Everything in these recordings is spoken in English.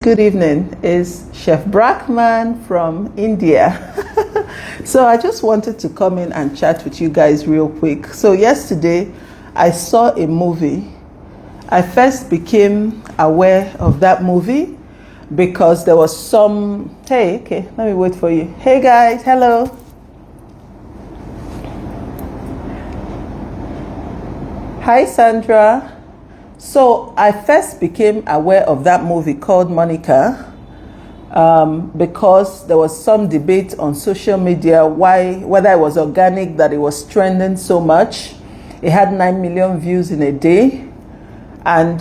Good evening. It's Chef Brackman from India. So I just wanted to come in and chat with you guys real quick. So yesterday I saw a movie. I first became aware of that movie because there was some, hey, okay, let me wait for you. Hey guys, hello. Hi Sandra. So I first became aware of that movie called Monica because there was some debate on social media whether it was organic that it was trending so much. It had 9 million views in a day, and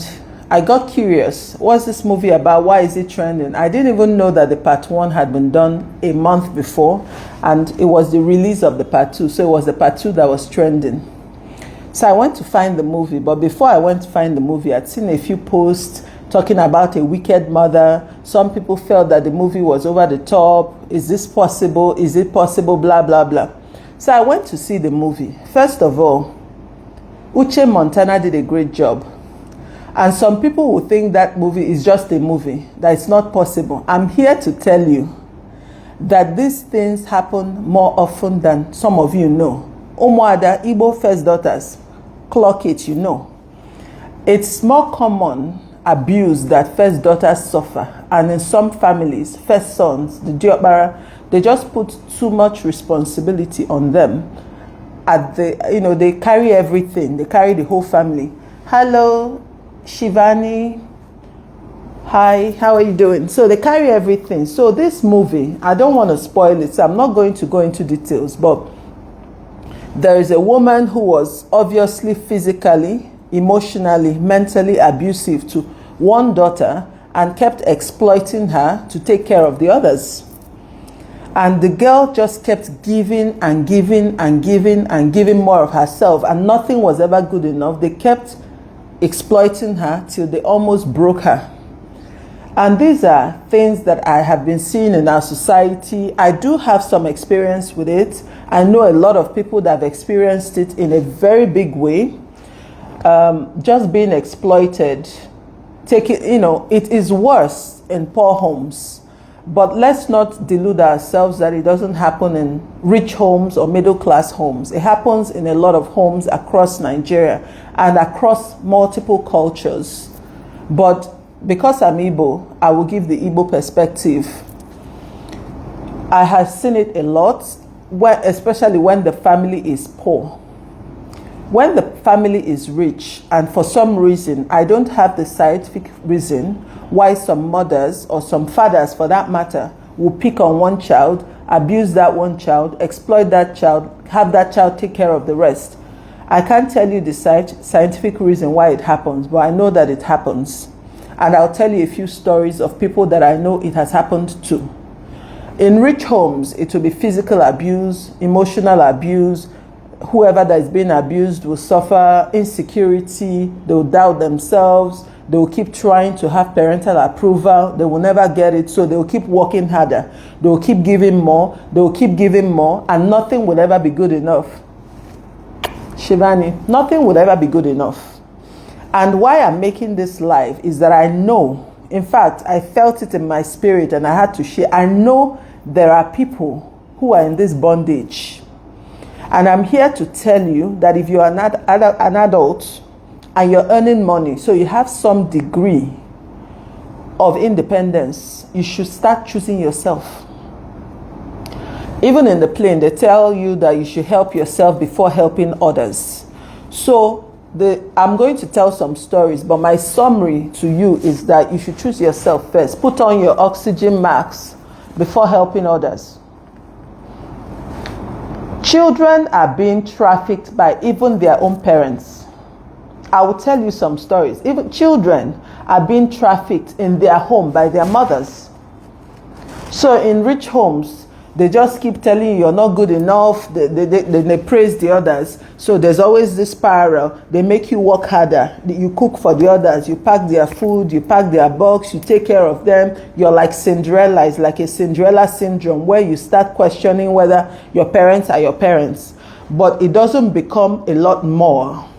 I got curious. What's this movie about? Why is it trending? I didn't even know that the part 1 had been done a month before, and it was the release of the part 2. So it was the part 2 that was trending. So I went to find the movie, but before I went to find the movie, I'd seen a few posts talking about a wicked mother. Some people felt that the movie was over the top. Is this possible? Is it possible? Blah, blah, blah. So I went to see the movie. First of all, Uche Montana did a great job. And some people will think that movie is just a movie, that it's not possible. I'm here to tell you that these things happen more often than some of you know. Umuada, Igbo first daughters, clock it, you know. It's more common abuse that first daughters suffer, and in some families, first sons, the Diokbara, they just put too much responsibility on them. They carry everything. They carry the whole family. Hello, Shivani. Hi, how are you doing? So they carry everything. So this movie, I don't want to spoil it, so I'm not going to go into details, but there is a woman who was obviously physically, emotionally, mentally abusive to one daughter and kept exploiting her to take care of the others. And the girl just kept giving and giving and giving and giving more of herself, and nothing was ever good enough. They kept exploiting her till they almost broke her. And these are things that I have been seeing in our society. I do have some experience with it. I know a lot of people that have experienced it in a very big way. Just being exploited. It is worse in poor homes. But let's not delude ourselves that it doesn't happen in rich homes or middle class homes. It happens in a lot of homes across Nigeria and across multiple cultures. But because I'm Igbo, I will give the Igbo perspective. I have seen it a lot, especially when the family is poor. When the family is rich, and for some reason, I don't have the scientific reason why some mothers or some fathers, for that matter, will pick on one child, abuse that one child, exploit that child, have that child take care of the rest. I can't tell you the scientific reason why it happens, but I know that it happens. And I'll tell you a few stories of people that I know it has happened to. In rich homes, it will be physical abuse, emotional abuse. Whoever that is being abused will suffer insecurity. They will doubt themselves. They will keep trying to have parental approval. They will never get it, so they will keep working harder. They will keep giving more. They will keep giving more, and nothing will ever be good enough. Shivani, nothing will ever be good enough. And why I'm making this live is that I know, in fact, I felt it in my spirit and I had to share. I know there are people who are in this bondage. And I'm here to tell you that if you are an adult and you're earning money, so you have some degree of independence, you should start choosing yourself. Even in the plane, they tell you that you should help yourself before helping others. So I'm going to tell some stories, but my summary to you is that you should choose yourself first. Put on your oxygen mask before helping others. Children are being trafficked by even their own parents. I will tell you some stories. Even children are being trafficked in their home by their mothers. So in rich homes, they just keep telling you you're not good enough. They praise the others. So there's always this spiral. They make you work harder. You cook for the others. You pack their food. You pack their box. You take care of them. You're like Cinderella. It's like a Cinderella syndrome where you start questioning whether your parents are your parents. But it doesn't become a lot more.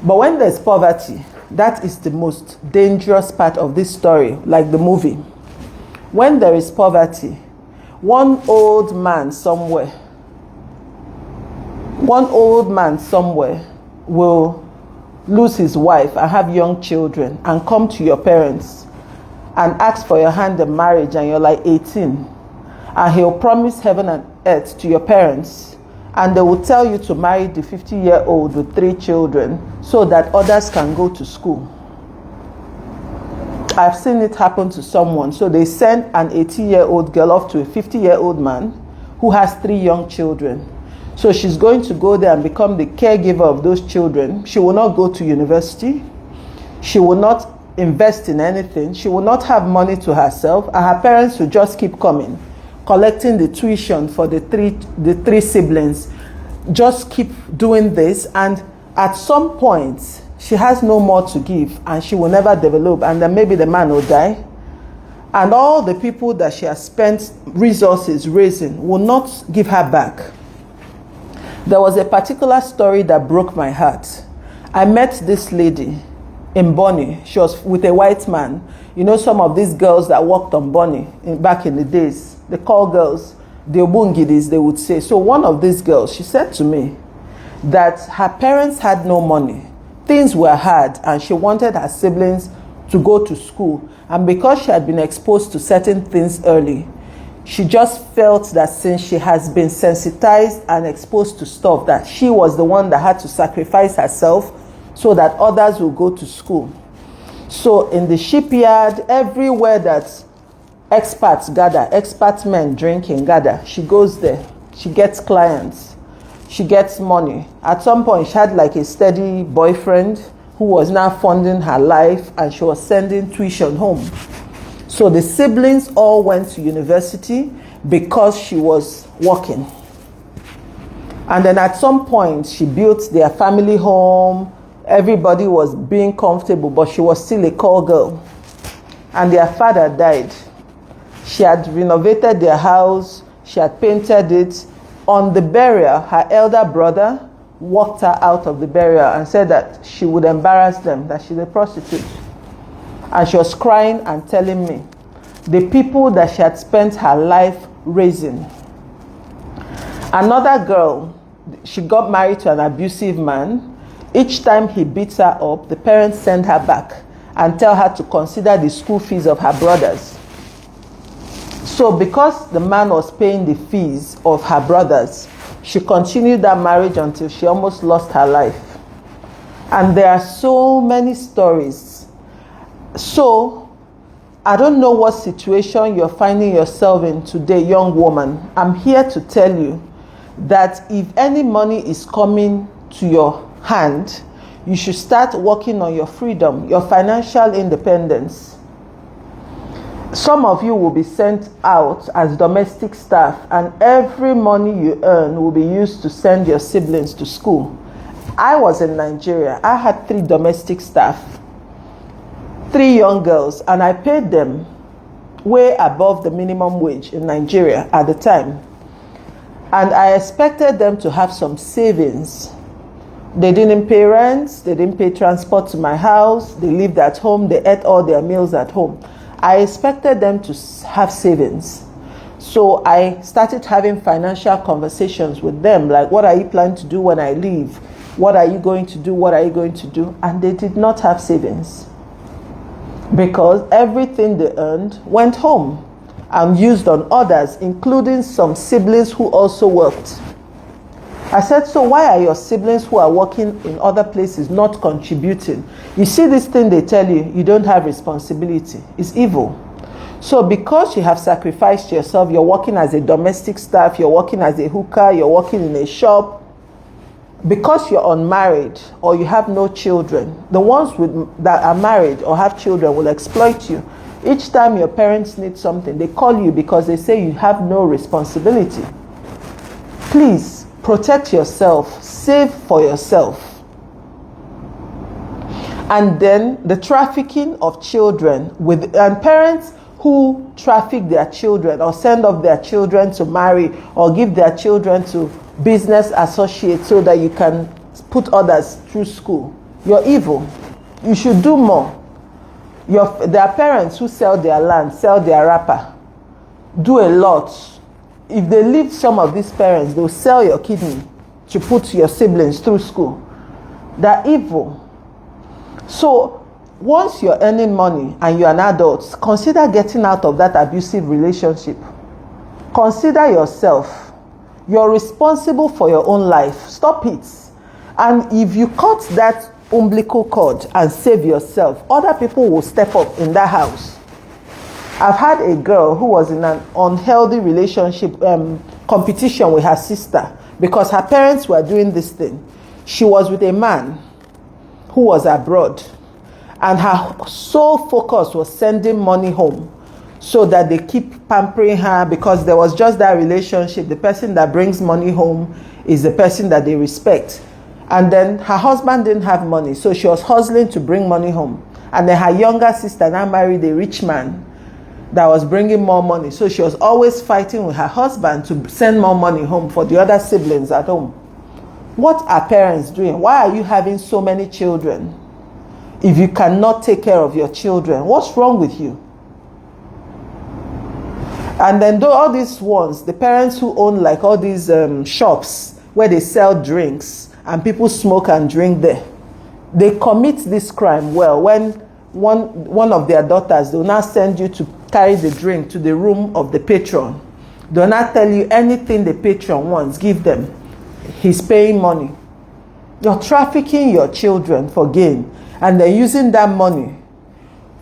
But when there's poverty, that is the most dangerous part of this story, like the movie. When there is poverty, one old man somewhere will lose his wife and have young children and come to your parents and ask for your hand in marriage, and you're like 18, and he'll promise heaven and earth to your parents, and they will tell you to marry the 50-year-old with 3 children so that others can go to school. I've seen it happen to someone. So they send an 80-year-old girl off to a 50-year-old man who has 3 young children. So she's going to go there and become the caregiver of those children. She will not go to university. She will not invest in anything. She will not have money to herself. And her parents will just keep coming, collecting the tuition for the three siblings. Just keep doing this. And at some point, she has no more to give, and she will never develop, and then maybe the man will die, and all the people that she has spent resources raising will not give her back. There was a particular story that broke my heart. I met this lady in Bonny. She was with a white man. You know, some of these girls that worked on Bonny back in the days, the call girls, the Obungidis, they would say. So one of these girls, she said to me that her parents had no money. Things were hard, and she wanted her siblings to go to school. And because she had been exposed to certain things early, she just felt that since she has been sensitized and exposed to stuff, that she was the one that had to sacrifice herself so that others will go to school. So in the shipyard, everywhere that expats gather, expat men drinking gather, she goes there. She gets clients. She gets money. At some point, she had like a steady boyfriend who was now funding her life, and she was sending tuition home. So the siblings all went to university because she was working. And then at some point, she built their family home. Everybody was being comfortable, but she was still a call girl. And their father died. She had renovated their house. She had painted it. On the burial, her elder brother walked her out of the burial and said that she would embarrass them, that she's a prostitute. And she was crying and telling me the people that she had spent her life raising. Another girl, she got married to an abusive man. Each time he beats her up, the parents send her back and tell her to consider the school fees of her brothers. So because the man was paying the fees of her brothers, she continued that marriage until she almost lost her life. And there are so many stories. So I don't know what situation you're finding yourself in today, young woman. I'm here to tell you that if any money is coming to your hand, you should start working on your freedom, your financial independence. Some of you will be sent out as domestic staff, and every money you earn will be used to send your siblings to school. I was in Nigeria. I had 3 domestic staff, 3 young girls, and I paid them way above the minimum wage in Nigeria at the time. And I expected them to have some savings. They didn't pay rent, they didn't pay transport to my house, they lived at home, they ate all their meals at home. I expected them to have savings. So I started having financial conversations with them, like, what are you planning to do when I leave? What are you going to do? What are you going to do? And they did not have savings, because everything they earned went home and used on others, including some siblings who also worked. I said, so why are your siblings who are working in other places not contributing? You see this thing they tell you, you don't have responsibility. It's evil. So because you have sacrificed yourself, you're working as a domestic staff, you're working as a hooker, you're working in a shop, because you're unmarried or you have no children, the ones that are married or have children will exploit you. Each time your parents need something, they call you because they say you have no responsibility. Please, protect yourself, save for yourself. And then the trafficking of children and parents who traffic their children or send off their children to marry or give their children to business associates so that you can put others through school. You're evil. You should do more. There are parents who sell their land, sell their wrapper, do a lot. If they leave some of these parents, they'll sell your kidney to put your siblings through school. They're evil. So once you're earning money and you're an adult, consider getting out of that abusive relationship. Consider yourself. You're responsible for your own life. Stop it. And if you cut that umbilical cord and save yourself, other people will step up in that house. I've had a girl who was in an unhealthy relationship competition with her sister because her parents were doing this thing. She was with a man who was abroad, and her sole focus was sending money home so that they keep pampering her, because there was just that relationship. The person that brings money home is the person that they respect. And then her husband didn't have money, so she was hustling to bring money home. And then her younger sister now married a rich man that was bringing more money. So she was always fighting with her husband to send more money home for the other siblings at home. What are parents doing? Why are you having so many children if you cannot take care of your children? What's wrong with you? And then all these ones, the parents who own like all these shops where they sell drinks and people smoke and drink there, they commit this crime well. When one of their daughters, they will now send you to carry the drink to the room of the patron. They will not tell you anything the patron wants, give them. He's paying money. You're trafficking your children for gain, and they're using that money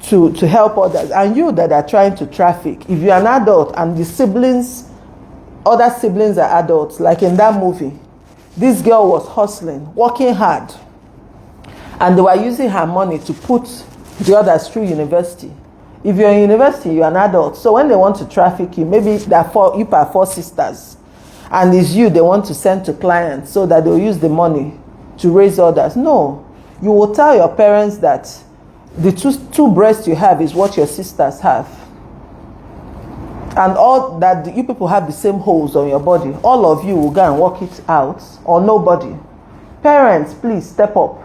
to help others. And you that are trying to traffic, if you're an adult and the siblings, other siblings are adults, like in that movie, this girl was hustling, working hard, and they were using her money to put the others through university. If you're in university, you're an adult. So when they want to traffic you, maybe you are 4 sisters, and it's you they want to send to clients so that they'll use the money to raise others. No, you will tell your parents that the two breasts you have is what your sisters have, and all that you people have the same holes on your body. All of you will go and work it out, or nobody. Parents, please step up.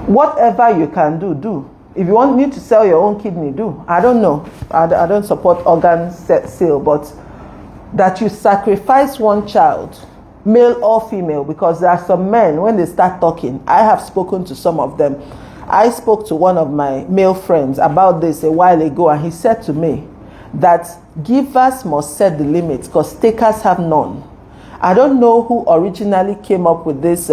Whatever you can do, do. If you want me to sell your own kidney, do. I don't know. I don't support organ sale, but that you sacrifice one child, male or female, because there are some men, when they start talking, I have spoken to some of them. I spoke to one of my male friends about this a while ago, and he said to me that givers must set the limits because takers have none. I don't know who originally came up with this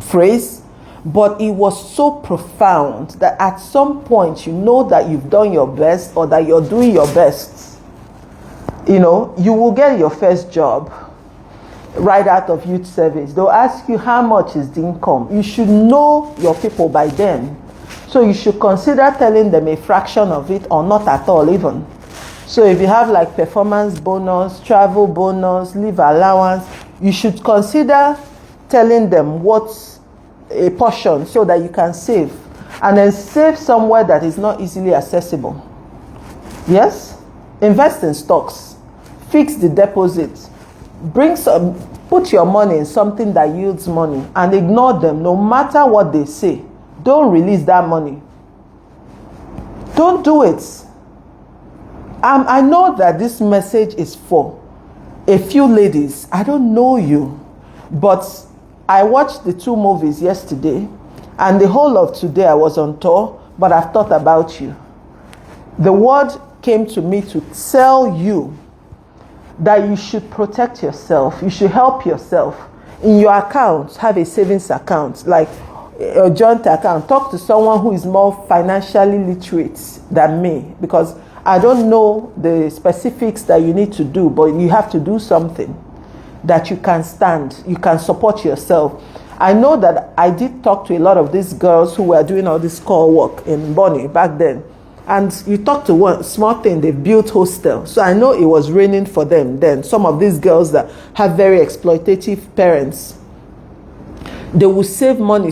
phrase, but it was so profound that at some point you know that you've done your best, or that you're doing your best. You know, you will get your first job right out of youth service. They'll ask you how much is the income. You should know your people by then. So you should consider telling them a fraction of it, or not at all even. So if you have like performance bonus, travel bonus, leave allowance, you should consider telling them what's a portion so that you can save, and then save somewhere that is not easily accessible. Yes, invest in stocks, fix the deposits, put your money in something that yields money, and ignore them no matter what they say. Don't release that money. Don't do it. I know that this message is for a few ladies. I don't know you, but I watched the 2 movies yesterday, and the whole of today I was on tour, but I've thought about you. The word came to me to tell you that you should protect yourself. You should help yourself. In your account, have a savings account, like a joint account. Talk to someone who is more financially literate than me, because I don't know the specifics that you need to do, but you have to do something that you can stand, you can support yourself. I know that I did talk to a lot of these girls who were doing all this call work in Bonnie back then. And you talk to one small thing, they built hostel. So I know it was raining for them then. Some of these girls that have very exploitative parents, they will save money,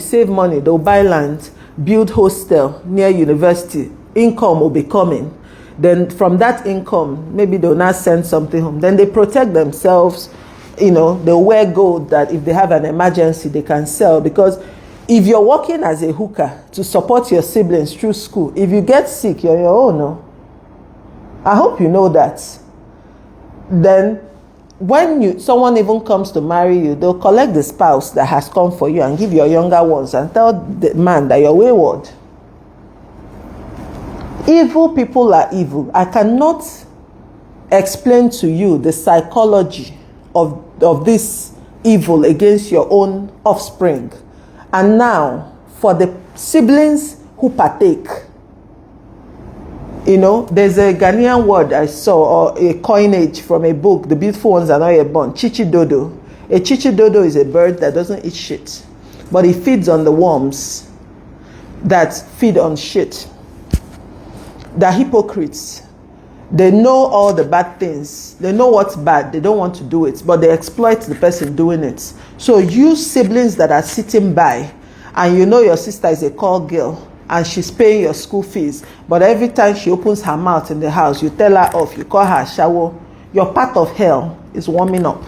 they'll buy land, build hostel near university. Income will be coming. Then from that income, maybe they'll not send something home. Then they protect themselves. You know, they'll wear gold that if they have an emergency, they can sell. Because If you're working as a hooker to support your siblings through school, if you get sick, you're your own. No? I hope you know that. Then when someone even comes to marry you, they'll collect the spouse that has come for you and give your younger ones and tell the man that you're wayward. Evil people are evil. I cannot explain to you the psychology of this evil against your own offspring. And now, for the siblings who partake, there's a Ghanaian word I saw, or a coinage from a book, The Beautiful Ones Are Not Yet Born, chichidodo. A chichidodo is a bird that doesn't eat shit, but it feeds on the worms that feed on shit. They're hypocrites. They know all the bad things. They know what's bad. They don't want to do it, but they exploit the person doing it. So you siblings that are sitting by, and your sister is a call girl, and she's paying your school fees, but every time she opens her mouth in the house, you tell her off, you call her shower, your part of hell is warming up.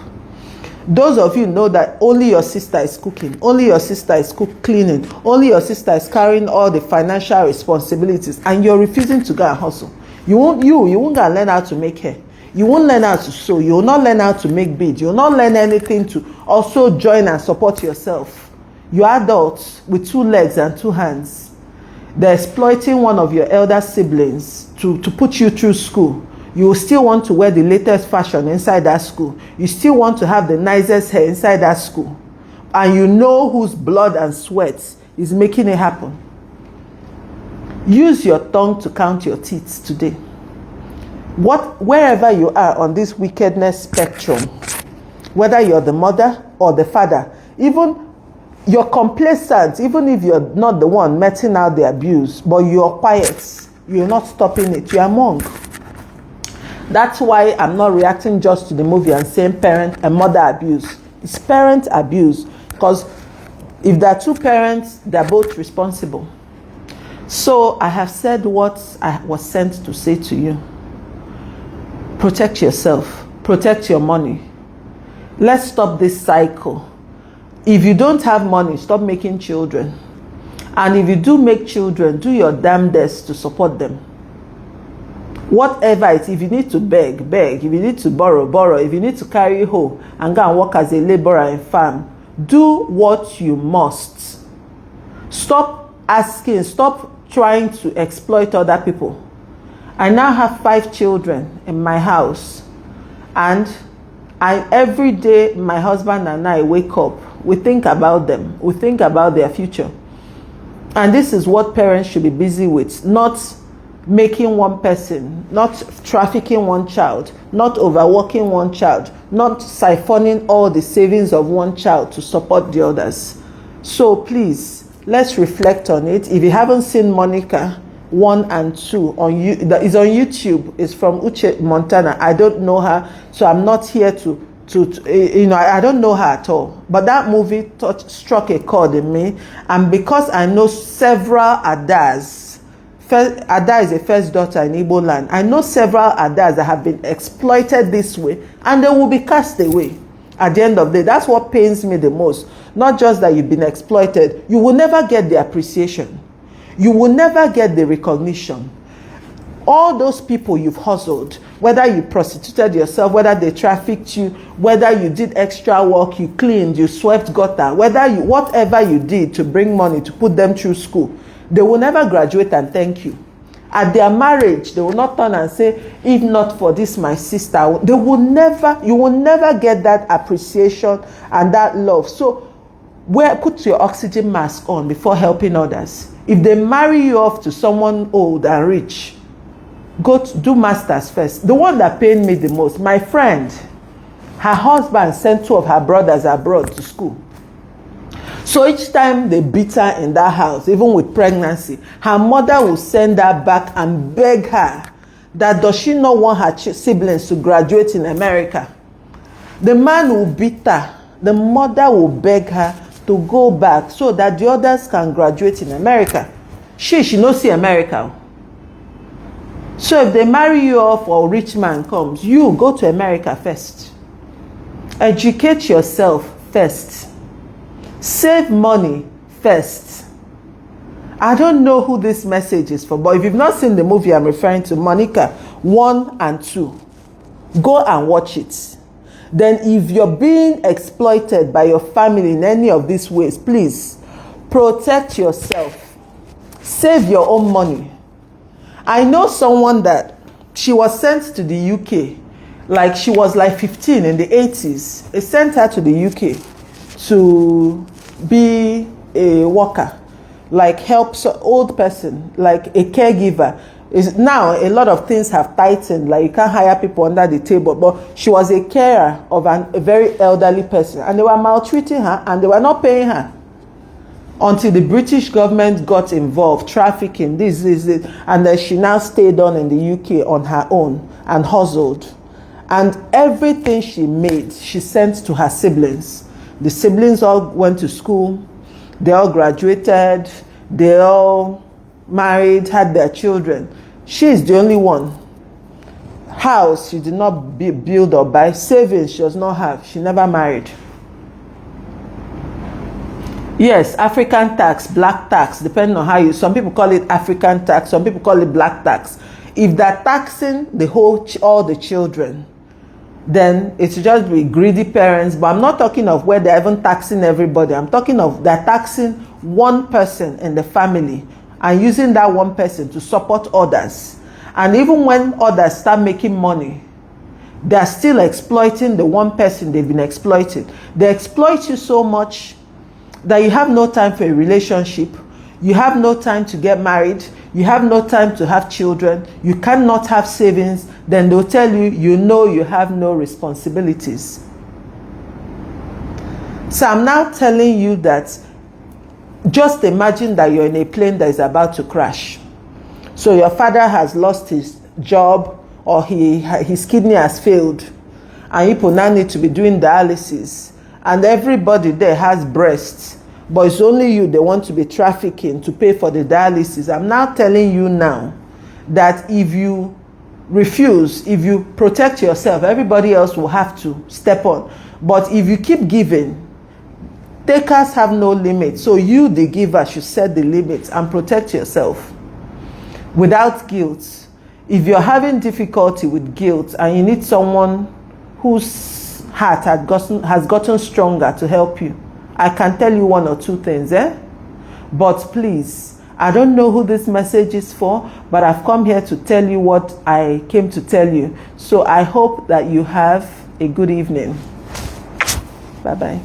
Those of you know that only your sister is cooking, only your sister is cleaning, only your sister is carrying all the financial responsibilities, and you're refusing to go and hustle. You won't go and learn how to make hair. You won't learn how to sew. You will not learn how to make beads. You will not learn anything to also join and support yourself. You are adults with 2 legs and 2 hands. They're exploiting one of your elder siblings to put you through school. You will still want to wear the latest fashion inside that school. You still want to have the nicest hair inside that school. And you know whose blood and sweat is making it happen. Use your tongue to count your teeth today. Wherever you are on this wickedness spectrum, whether you're the mother or the father, even you're complacent, even if you're not the one meting out the abuse, but you're quiet, you're not stopping it, you're a monk. That's why I'm not reacting just to the movie and saying parent and mother abuse. It's parent abuse, because if there are 2 parents, they're both responsible. So I have said what I was sent to say to you. Protect yourself. Protect your money. Let's stop this cycle. If you don't have money, stop making children. And if you do make children, do your damnedest to support them. Whatever it is, if you need to beg, beg. If you need to borrow, borrow. If you need to carry hoe and go and work as a laborer in farm, do what you must. Stop asking, stop trying to exploit other people. I now have 5 children in my house, and every day my husband and I wake up, we think about them, we think about their future. And this is what parents should be busy with, not making one person, not trafficking one child, not overworking one child, not siphoning all the savings of one child to support the others. So please, let's reflect on it. If you haven't seen Monica 1 and 2 that is on YouTube, it's from Uche Montana. I don't know her, so I'm not here to I don't know her at all. But that movie struck a chord in me, and because I know several Adas, Ada is a first daughter in Igbo land. I know several Adas that have been exploited this way, and they will be cast away at the end of the day. That's what pains me the most. Not just that you've been exploited, you will never get the appreciation. You will never get the recognition. All those people you've hustled, whether you prostituted yourself, whether they trafficked you, whether you did extra work, you cleaned, you swept gutter, whatever you did to bring money to put them through school, they will never graduate and thank you. At their marriage, they will not turn and say, if not for this, my sister. You will never get that appreciation and that love. So put your oxygen mask on before helping others. If they marry you off to someone old and rich, go to do masters first. The one that pained me the most, my friend, her husband sent 2 of her brothers abroad to school. So each time they beat her in that house, even with pregnancy, her mother will send her back and beg her that does she not want her siblings to graduate in America. The man will beat her. The mother will beg her to go back so that the others can graduate in America. She no see America. So if they marry you off or a rich man comes, you go to America first. Educate yourself first. Save money first. I don't know who this message is for, but if you've not seen the movie I'm referring to, Monica 1 and 2, go and watch it. Then if you're being exploited by your family in any of these ways, please protect yourself. Save your own money. I know someone that she was sent to the UK, like she was like 15 in the 80s. They sent her to the UK to be a worker, like helps an old person, like a caregiver. Is now a lot of things have tightened, like you can't hire people under the table, but she was a carer of a very elderly person, and they were maltreating her and they were not paying her until the British government got involved, trafficking, this, and then she now stayed on in the UK on her own and hustled. And everything she made, she sent to her siblings. The siblings all went to school, they all graduated, they all married, had their children. She is the only one. House she did not build or buy. Savings she does not have. She never married. Yes, African tax, black tax, depending on how you, some people call it African tax, some people call it black tax. If they're taxing the whole, all the children, then it's just be greedy parents. But I'm not talking of where they're even taxing everybody. I'm talking of they're taxing one person in the family and using that one person to support others. And even when others start making money, they're still exploiting the one person they've been exploiting. They exploit you so much that you have no time for a relationship. You have no time to get married. You have no time to have children. You cannot have savings. Then they'll tell you, you know you have no responsibilities. So I'm now telling you that just imagine that you're in a plane that is about to crash. So your father has lost his job, or his kidney has failed, and people now need to be doing dialysis, and everybody there has breasts, but it's only you they want to be trafficking to pay for the dialysis. I'm now telling you now that if you refuse, if you protect yourself, everybody else will have to step on. But if you keep giving, takers have no limit. So you, the giver, should set the limits and protect yourself without guilt. If you're having difficulty with guilt and you need someone whose heart has gotten stronger to help you, I can tell you one or two things, But please, I don't know who this message is for, but I've come here to tell you what I came to tell you. So I hope that you have a good evening. Bye-bye.